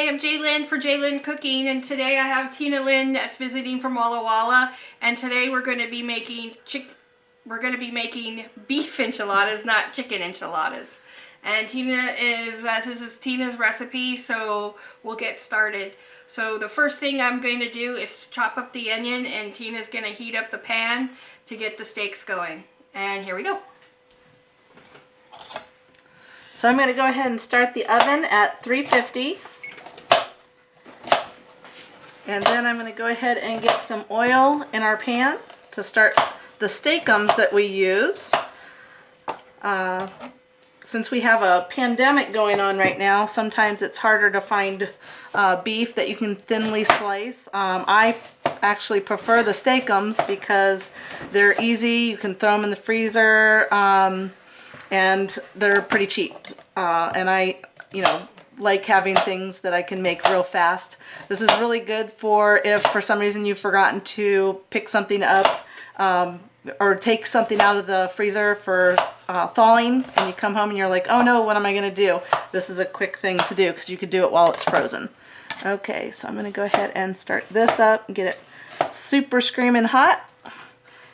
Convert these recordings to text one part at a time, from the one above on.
Hi, I'm Jaylyn for Jaylyn Cooking, and today I have Tina Lynn that's visiting from Walla Walla, and today we're going to be making beef enchiladas, not chicken enchiladas. And this is Tina's recipe, so we'll get started. So the first thing I'm going to do is chop up the onion, and Tina's going to heat up the pan to get the steaks going. And here we go. So I'm going to go ahead and start the oven at 350. And then I'm going to go ahead and get some oil in our pan to start the steakums that we use. Since we have a pandemic going on right now, sometimes it's harder to find beef that you can thinly slice. I actually prefer the steakums because they're easy. You can throw them in the freezer, and they're pretty cheap. And I, like having things that I can make real fast. This is really good for if for some reason you've forgotten to pick something up or take something out of the freezer for thawing, and you come home and you're like, oh no, what am I going to do? This is a quick thing to do because you could do it while it's frozen. Okay, so I'm going to go ahead and start this up and get it super screaming hot.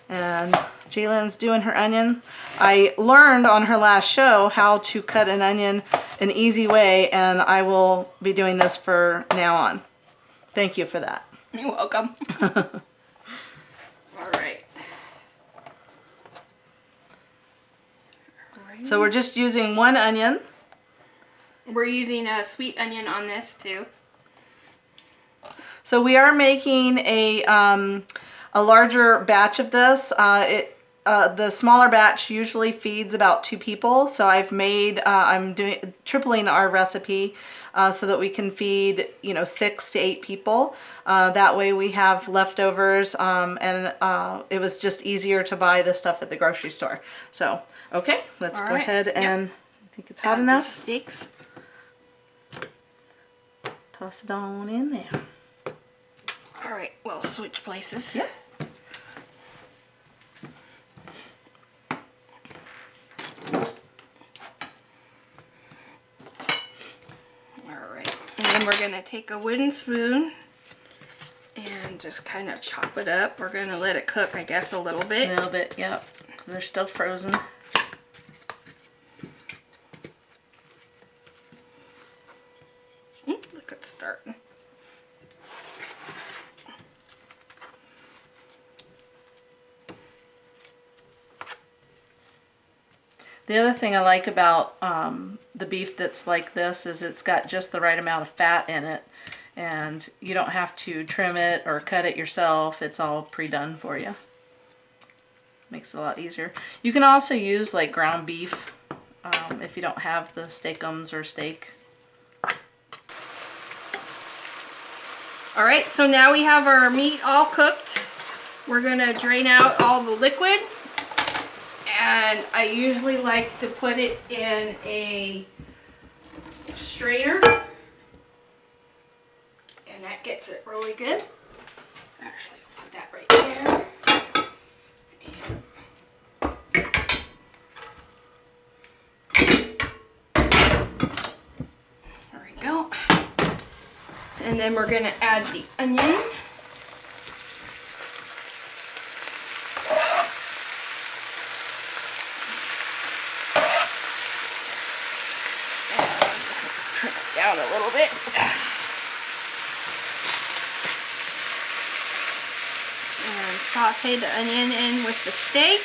And Jaylyn's doing her onion. I learned on her last show how to cut an onion an easy way, and I will be doing this for now on. Thank you for that. You're welcome. All right. So we're just using one onion. We're using a sweet onion on this too. So we are making a larger batch of this. The smaller batch usually feeds about 2 people. So I'm tripling our recipe so that we can feed 6 to 8 people. That way we have leftovers, and it was just easier to buy the stuff at the grocery store. So okay, let's go ahead and I think it's hot enough. Steaks. Toss it on in there. All right, we'll switch places. Yep. Alright, and then we're going to take a wooden spoon and just kind of chop it up. We're going to let it cook, I guess, a little bit. A little bit, yep, because they're still frozen. Look, it's starting. The other thing I like about the beef that's like this is it's got just the right amount of fat in it, and you don't have to trim it or cut it yourself. It's all pre-done for you. Makes it a lot easier. You can also use like ground beef if you don't have the steakums or steak. Alright, so now we have our meat all cooked. We're going to drain out all the liquid. And I usually like to put it in a strainer, and that gets it really good. Actually, I'll put that right there. There we go. And then we're going to add the onion. Down a little bit. And saute the onion in with the steak.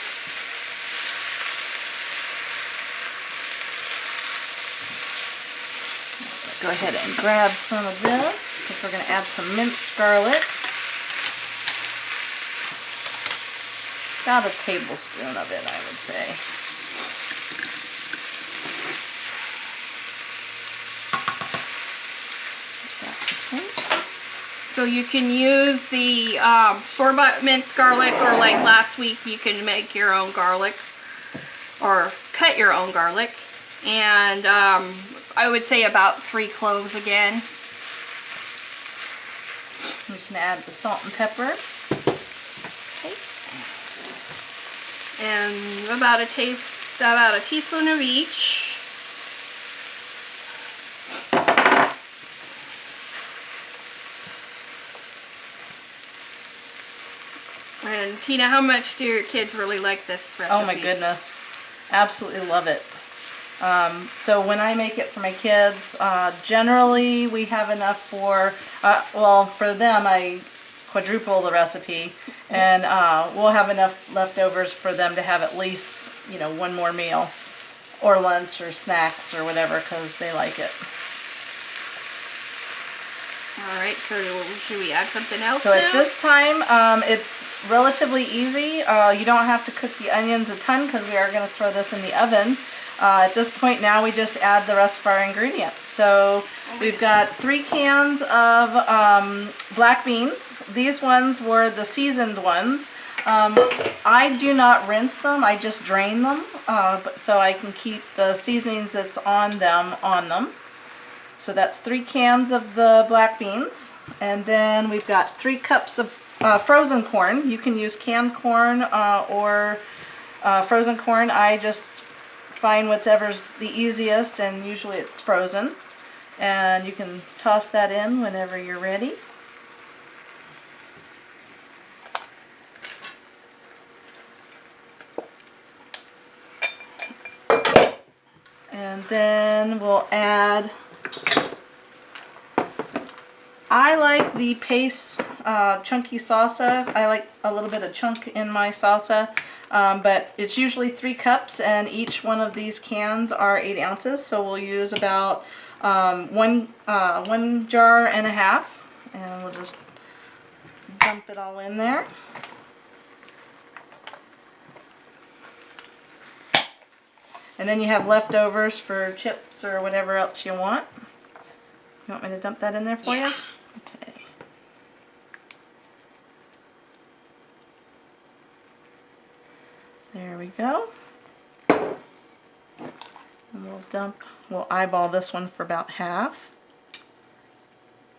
Go ahead and grab some of this because we're going to add some minced garlic. About a tablespoon of it, I would say. So you can use the store-bought minced garlic, or like last week you can make your own garlic or cut your own garlic. And I would say about 3 cloves again. We can add the salt and pepper. Okay. And about a teaspoon of each. And Tina, how much do your kids really like this recipe? Oh my goodness. Absolutely love it. So when I make it for my kids, generally we have enough for, well, for them I quadruple the recipe, and we'll have enough leftovers for them to have at least, you know, one more meal, or lunch, or snacks, or whatever, because they like it. Alright, so should we add something else So now? at this time, it's relatively easy. You don't have to cook the onions a ton because we are going to throw this in the oven. At this point now, we just add the rest of our ingredients. So we've got 3 cans of black beans. These ones were the seasoned ones. I do not rinse them, I just drain them, so I can keep the seasonings that's on them. So that's 3 cans of the black beans. And then we've got 3 cups of frozen corn. You can use canned corn or frozen corn. I just find whatever's the easiest, and usually it's frozen. And you can toss that in whenever you're ready. And then we'll add, I like the paste chunky salsa. I like a little bit of chunk in my salsa, but it's usually 3 cups, and each one of these cans are 8 ounces, so we'll use about one jar and a half, and we'll just dump it all in there. And then you have leftovers for chips or whatever else you want. You want me to dump that in there for you? Okay. There we go. And we'll eyeball this one for about half.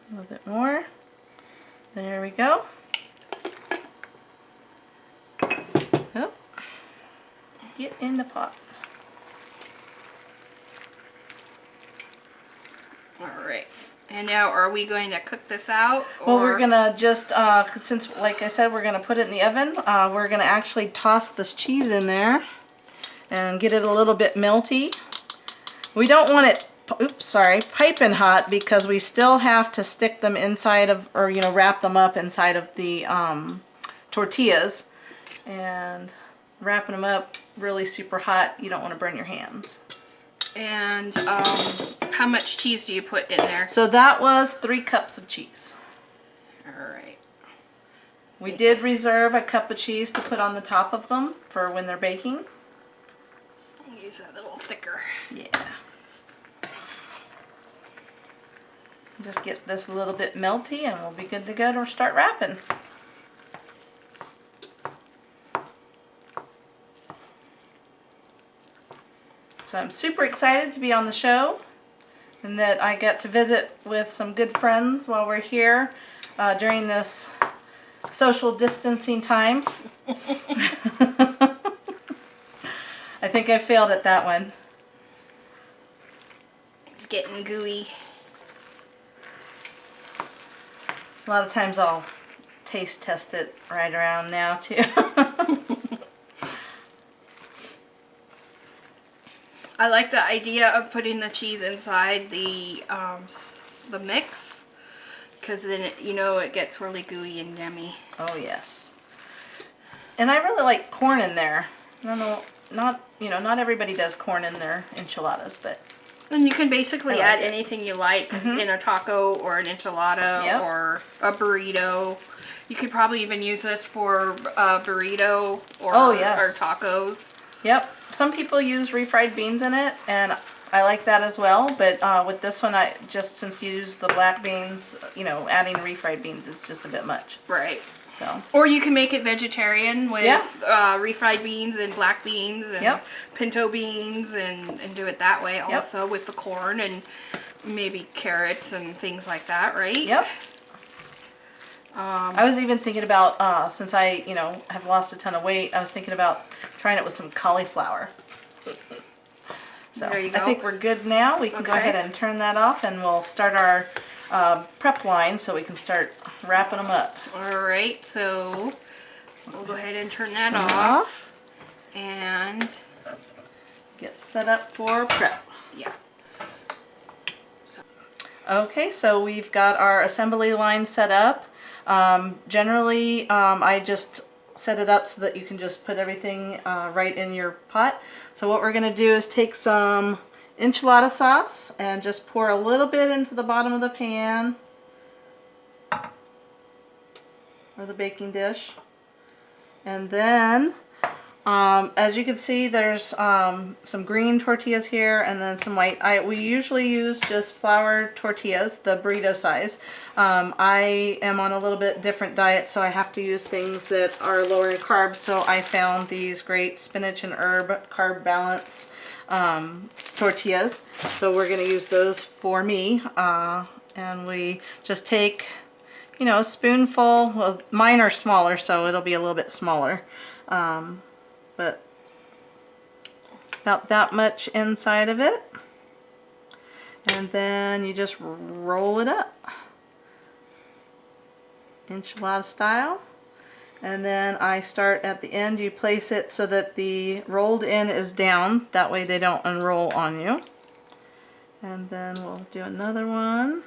A little bit more. There we go. Oh. Get in the pot. Alright. And now are we going to cook this out? Well, we're going to just, since, like I said, we're going to put it in the oven, we're going to actually toss this cheese in there and get it a little bit melty. We don't want it, piping hot, because we still have to stick them inside of, or, you know, wrap them up inside of the tortillas. And wrapping them up really super hot, you don't want to burn your hands. And how much cheese do you put in there? So that was 3 cups of cheese. Alright. We did reserve a cup of cheese to put on the top of them for when they're baking. Use that a little thicker. Yeah. Just get this a little bit melty and we'll be good to go to start wrapping. So I'm super excited to be on the show, and that I get to visit with some good friends while we're here during this social distancing time. I think I failed at that one. It's getting gooey. A lot of times I'll taste test it right around now too. I like the idea of putting the cheese inside the mix, because then it gets really gooey and yummy. Oh yes. And I really like corn in there. I don't know, not everybody does corn in their enchiladas, but. And you can basically add anything you like in a taco or an enchilada or a burrito. You could probably even use this for a burrito or tacos. Yep. Some people use refried beans in it, and I like that as well. But with this one, since you use the black beans, adding refried beans is just a bit much. Right. So. Or you can make it vegetarian with refried beans and black beans and pinto beans and do it that way also with the corn and maybe carrots and things like that, right? Yep. I was even thinking about, since I, have lost a ton of weight, I was thinking about trying it with some cauliflower. So there you go. I think we're good now. We can go ahead and turn that off, and we'll start our prep line so we can start wrapping them up. All right, so We'll go ahead and turn that off. And get set up for prep. Yeah. Okay, so we've got our assembly line set up. Generally, I just set it up so that you can just put everything right in your pot. So what we're going to do is take some enchilada sauce and just pour a little bit into the bottom of the pan or the baking dish. And then, as you can see, there's some green tortillas here and then some white. We usually use just flour tortillas, the burrito size. I am on a little bit different diet, so I have to use things that are lower in carbs. So I found these great spinach and herb carb balance tortillas. So we're going to use those for me. And we just take, you know, a spoonful. Well, mine are smaller, so it'll be a little bit smaller. But about that much inside of it. And then you just roll it up. Enchilada style. And then I start at the end. You place it so that the rolled in is down. That way they don't unroll on you. And then we'll do another one.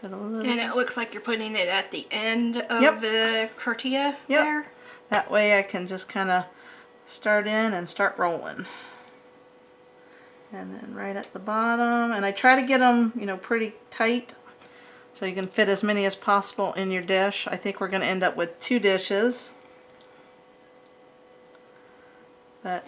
Put a little. And it looks like you're putting it at the end of the tortilla there. That way I can just kind of start in and start rolling. And then right at the bottom. And I try to get them, you know, pretty tight so you can fit as many as possible in your dish. I think we're going to end up with 2 dishes. But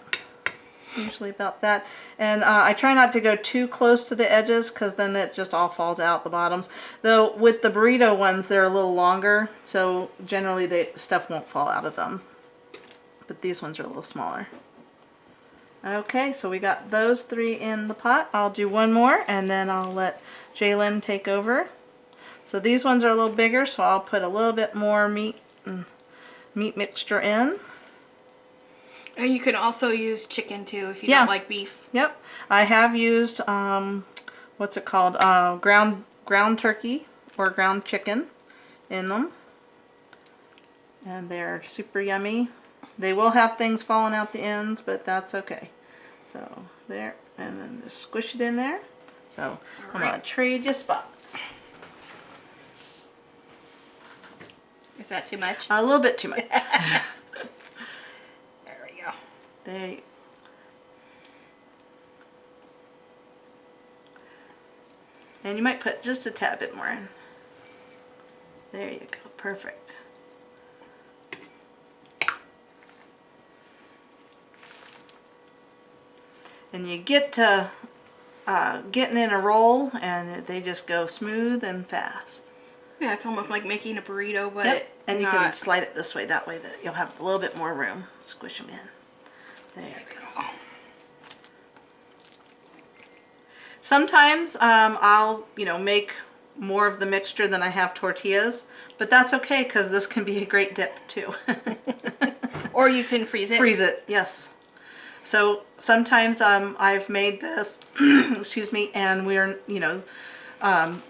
usually about that. And I try not to go too close to the edges because then it just all falls out the bottoms. Though with the burrito ones, they're a little longer, so generally the stuff won't fall out of them. But these ones are a little smaller. Okay, so we got those 3 in the pot. I'll do one more and then I'll let Jalen take over. So these ones are a little bigger, so I'll put a little bit more meat mixture in. And you can also use chicken too if you don't like beef. Yep. I have used, what's it called? Ground turkey or ground chicken in them. And they're super yummy. They will have things falling out the ends, but that's okay. So there, and then just squish it in there. So I'm going to trade you spots. Is that too much? A little bit too much. There you go. And you might put just a tad bit more in. There you go. Perfect. And you get to getting in a roll and they just go smooth and fast. Yeah, it's almost like making a burrito, but and you can slide it this way. That way that you'll have a little bit more room. Squish them in. There you go. Sometimes I'll, you know, make more of the mixture than I have tortillas, but that's okay because this can be a great dip too. Or you can freeze it. Freeze it, yes. So sometimes I've made this, excuse me, and we're, you know,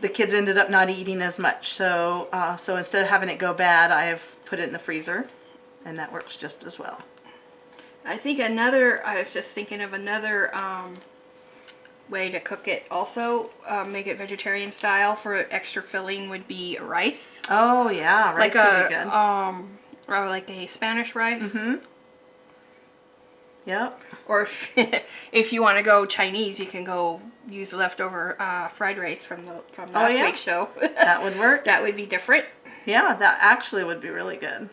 the kids ended up not eating as much. So so instead of having it go bad, I've put it in the freezer, and that works just as well. I was just thinking of another way to cook it also, make it vegetarian style for extra filling would be rice. Oh yeah, rice would be good. Or like a Spanish rice. Mm-hmm. Yep. Or if you want to go Chinese, you can go use leftover fried rice from last week's show. That would work. That would be different. Yeah, that actually would be really good.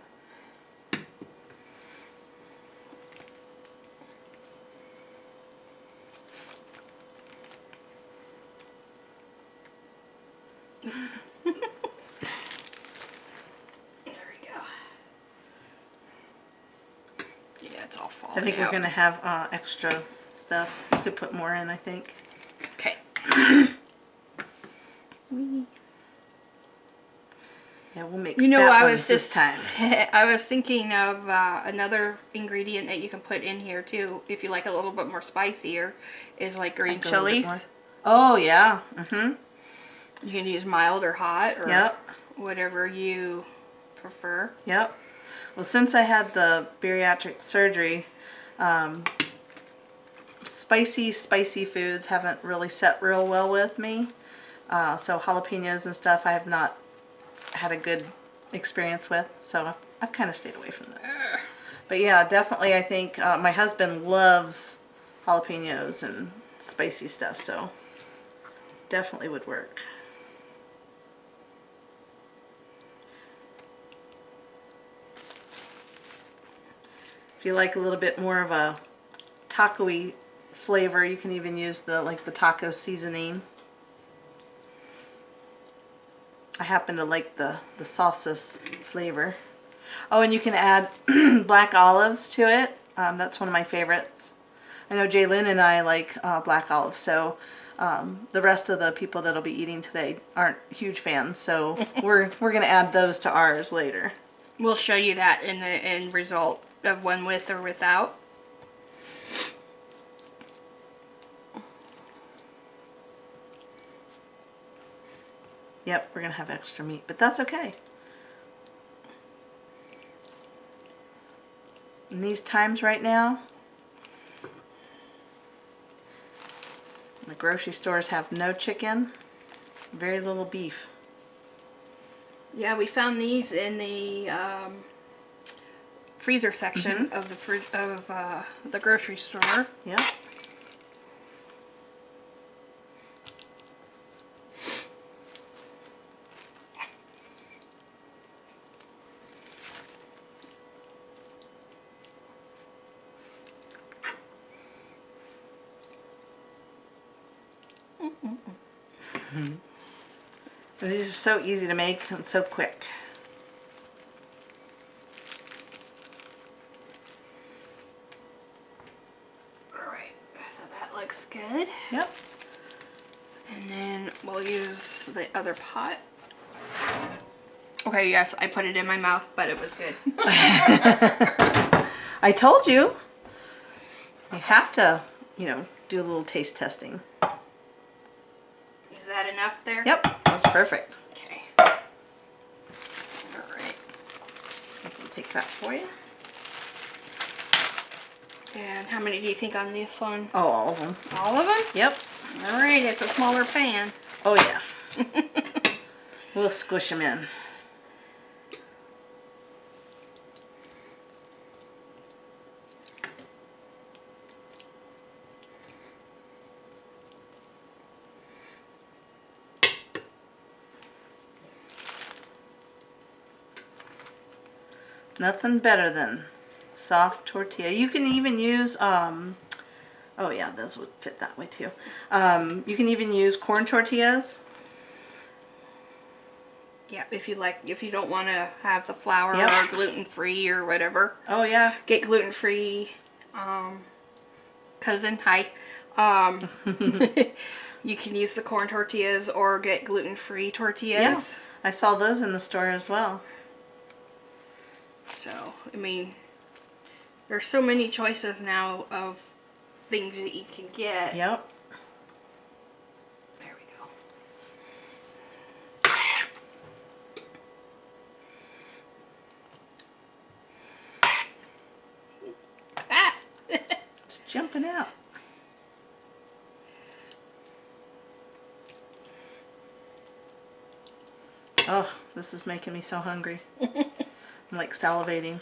There we go. Yeah, it's all falling I think out. we're going to have extra stuff. You could put more in, I think. Okay. Yeah, we'll make I was just I was thinking of another ingredient that you can put in here too, if you like a little bit more spicier, is like green chilies. Oh yeah. Mhm. You can use mild or hot or Yep. whatever you prefer. Yep. Well, since I had the bariatric surgery, spicy foods haven't really set real well with me. So jalapenos and stuff I have not had a good experience with. So I've kind of stayed away from those. But yeah, definitely I think my husband loves jalapenos and spicy stuff. So definitely would work. If you like a little bit more of a taco-y flavor, you can even use the taco seasoning. I happen to like the salsa flavor. Oh, and you can add black olives to it. That's one of my favorites. I know Jaylyn and I like black olives, so the rest of the people that'll be eating today aren't huge fans, so we're gonna add those to ours later. We'll show you that in the end result of one with or without. Yep, we're gonna have extra meat, but that's okay. In these times right now, the grocery stores have no chicken, very little beef. Yeah, we found these in the freezer section of the grocery store. Yep. And these are so easy to make and so quick. Alright, so that looks good. Yep. And then we'll use the other pot. Okay, yes, I put it in my mouth, but it was good. I told you. You have to, do a little taste testing. Is that enough there? Yep, that's perfect. Okay. Alright. I can take that for you. And how many do you think on this one? Oh, all of them. All of them? Yep. Alright, it's a smaller pan. Oh, yeah. We'll squish them in. Nothing better than soft tortilla. You can even use, oh yeah, those would fit that way too. You can even use corn tortillas. Yeah, if you don't want to have the flour Yep. or gluten-free or whatever. Oh yeah. Get gluten-free, cousin, hi. You can use the corn tortillas or get gluten-free tortillas. Yeah, I saw those in the store as well. So, I mean, there's so many choices now of things that you can get. Yep. There we go. Ah! It's jumping out. Oh, this is making me so hungry. I'm like salivating.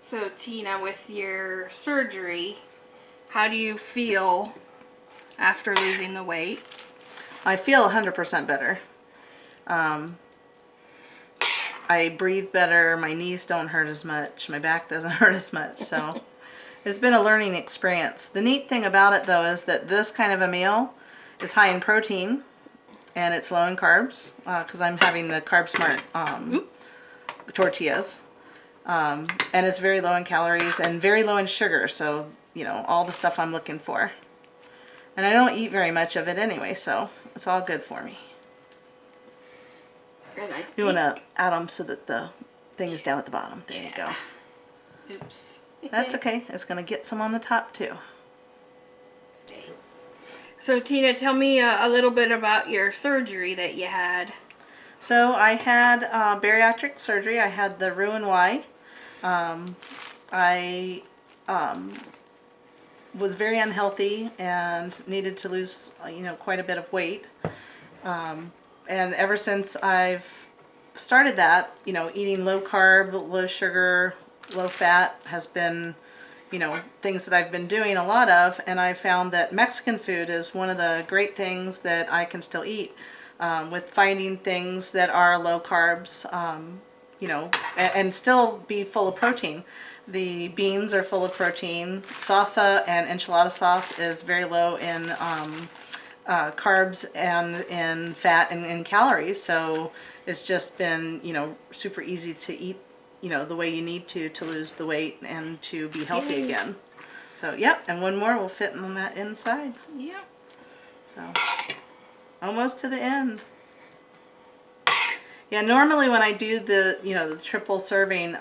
So, Tina, with your surgery, how do you feel after losing the weight? I feel 100% better. I breathe better. My knees don't hurt as much. My back doesn't hurt as much. So it's been a learning experience. The neat thing about it, though, is that this kind of a meal is high in protein and it's low in carbs because I'm having the Carb Smart tortillas. And it's very low in calories and very low in sugar. So, all the stuff I'm looking for. And I don't eat very much of it anyway, so it's all good for me. You want to add them so that the thing is down at the bottom. There you go. Oops. That's okay. It's going to get some on the top too. So Tina, tell me a little bit about your surgery that you had. So I had bariatric surgery. I had the Roux-en-Y. I was very unhealthy and needed to lose, quite a bit of weight. And ever since I've started that, eating low carb, low sugar, low fat has been, things that I've been doing a lot of. And I found that Mexican food is one of the great things that I can still eat, with finding things that are low carbs, and still be full of protein. The beans are full of protein. Salsa and enchilada sauce is very low in carbs and in fat and in calories. So it's just been, super easy to eat, the way you need to lose the weight and to be healthy Yay. again. So, yep, and one more will fit on that inside. Yep. So, almost to the end. Yeah, normally when I do the, the triple serving,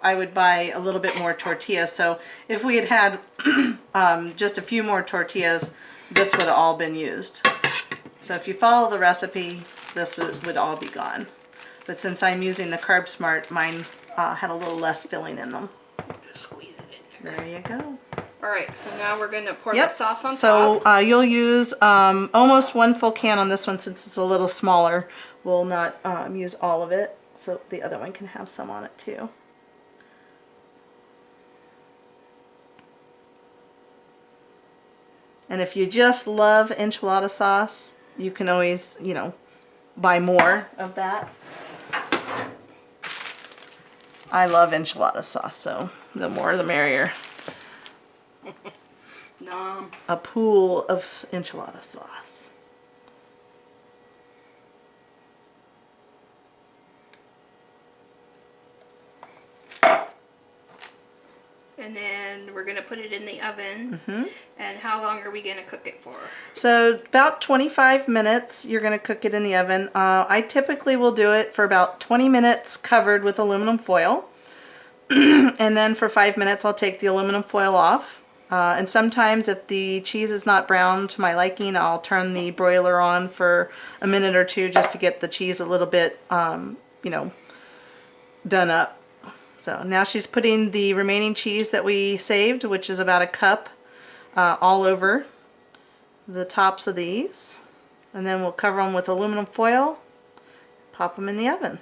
I would buy a little bit more tortillas. So if we had just a few more tortillas, this would have all been used. So if you follow the recipe, this would all be gone. But since I'm using the Carb Smart, mine had a little less filling in them. Just squeeze it in there. There you go. All right, so now we're going to pour the sauce on top. So you'll use almost 1 full can on this one since it's a little smaller. We'll not use all of it, so the other one can have some on it too. And if you just love enchilada sauce, you can always, buy more of that. I love enchilada sauce, so the more the merrier. Nom. A pool of enchilada sauce. And then we're going to put it in the oven. Mm-hmm. And how long are we going to cook it for? So about 25 minutes you're going to cook it in the oven. I typically will do it for about 20 minutes covered with aluminum foil. And then for 5 minutes I'll take the aluminum foil off. And sometimes if the cheese is not brown to my liking, I'll turn the broiler on for a minute or two just to get the cheese a little bit, done up. So now she's putting the remaining cheese that we saved, which is about a cup, all over the tops of these. And then we'll cover them with aluminum foil, pop them in the oven.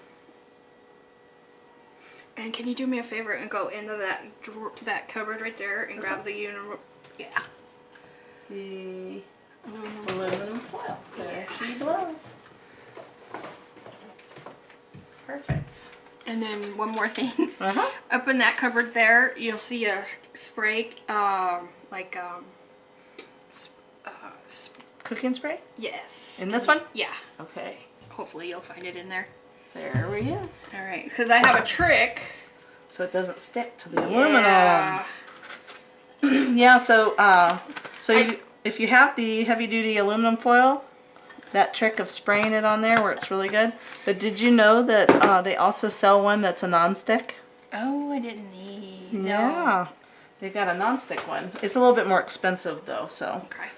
And can you do me a favor and go into that cupboard right there and grab the The aluminum foil. There she blows. Perfect. And then one more thing. Uh-huh. Up in that cupboard there, you'll see a spray, Cooking spray? yes. In this one? Yeah. Okay. Hopefully you'll find it in there. There we go. All right, because I have a trick. So it doesn't stick to the Yeah. aluminum. Yeah, so if you have the heavy duty aluminum foil, that trick of spraying it on there works really good. But did you know that they also sell one that's a non-stick? Oh, I didn't need. Yeah. They got a non-stick one. It's a little bit more expensive though, so. Okay.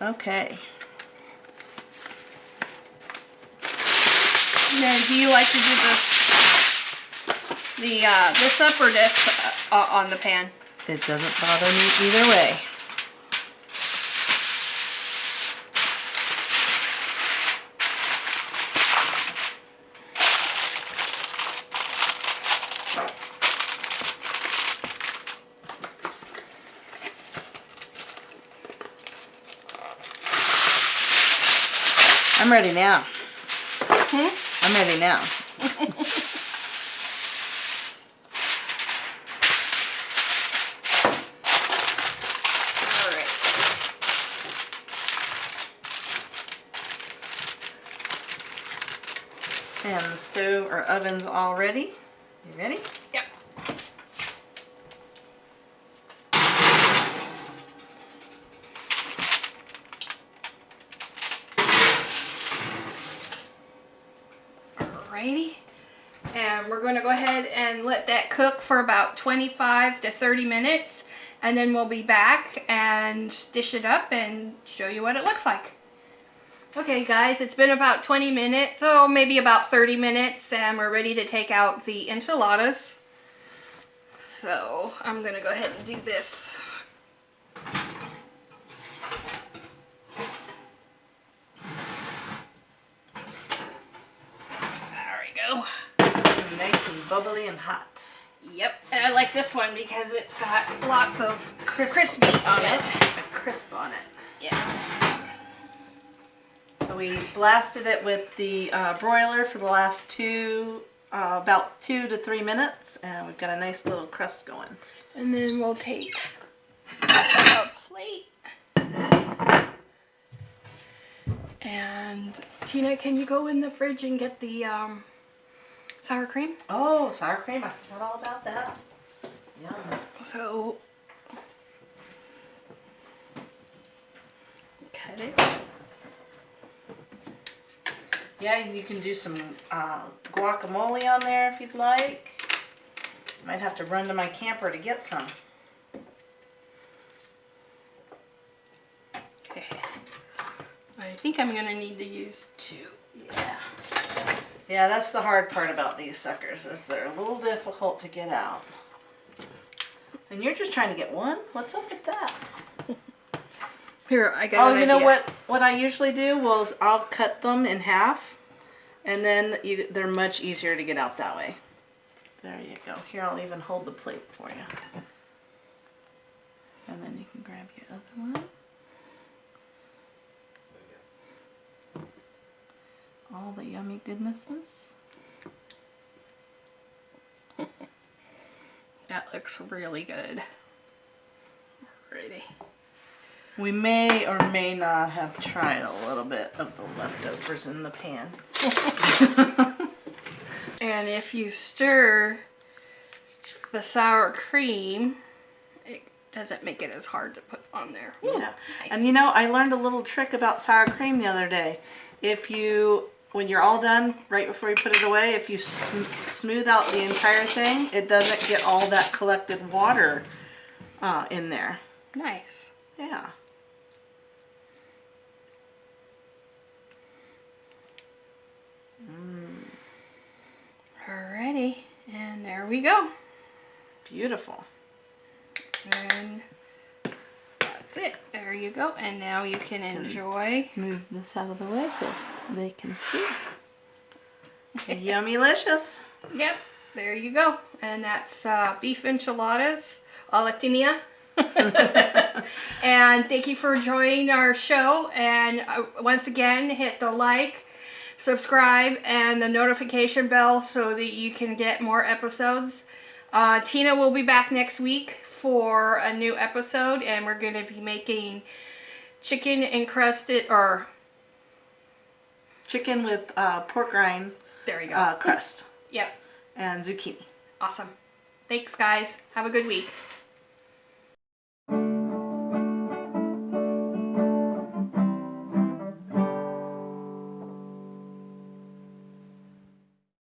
Okay. Now, do you like to do this up or this on the pan? It doesn't bother me either way. I'm ready now. I'm ready now. All right. And the stove or oven's all ready. You ready? Yep. Alrighty. And we're going to go ahead and let that cook for about 25 to 30 minutes. and then we'll be back and dish it up and show you what it looks like. Okay guys, it's been about 20 minutes, oh maybe about 30 minutes, and we're ready to take out the enchiladas. So I'm gonna go ahead and do this. There we go. Nice and bubbly and hot. Yep, and I like this one because it's got lots of crispy on it. A crisp on it. Yeah. So we blasted it with the broiler for the last about 2 to 3 minutes, and we've got a nice little crust going. And then we'll take a plate. And Tina, can you go in the fridge and get the sour cream? Oh, sour cream! I forgot all about that. Yum. So cut it. Yeah, you can do some guacamole on there if you'd like. Might have to run to my camper to get some. Okay. I think I'm gonna need to use 2. Yeah. Yeah, that's the hard part about these suckers, is they're a little difficult to get out. And you're just trying to get one? What's up with that? Here, I got Oh, an you know idea. what I usually do was I'll cut them in half, and then they're much easier to get out that way. There you go. Here, I'll even hold the plate for you. And then you can grab your other one. All the yummy goodnesses. That looks really good. Alrighty. We may or may not have tried a little bit of the leftovers in the pan. And if you stir the sour cream, it doesn't make it as hard to put on there. Yeah. Nice. And you know, I learned a little trick about sour cream the other day. When you're all done, right before you put it away, if you smooth out the entire thing, it doesn't get all that collected water in there. Nice. Yeah. Alrighty, and there we go. Beautiful. And that's it. There you go. And now you can enjoy. Move this out of the way so they can see. Yummylicious. Yep, there you go. And that's beef enchiladas a la Tina. And thank you for joining our show. And once again, hit the like, subscribe, and the notification bell so that you can get more episodes. Tina will be back next week for a new episode, and we're going to be making chicken encrusted, or chicken with pork rind there you go. crust. Yep. And zucchini. Awesome. Thanks, guys. Have a good week.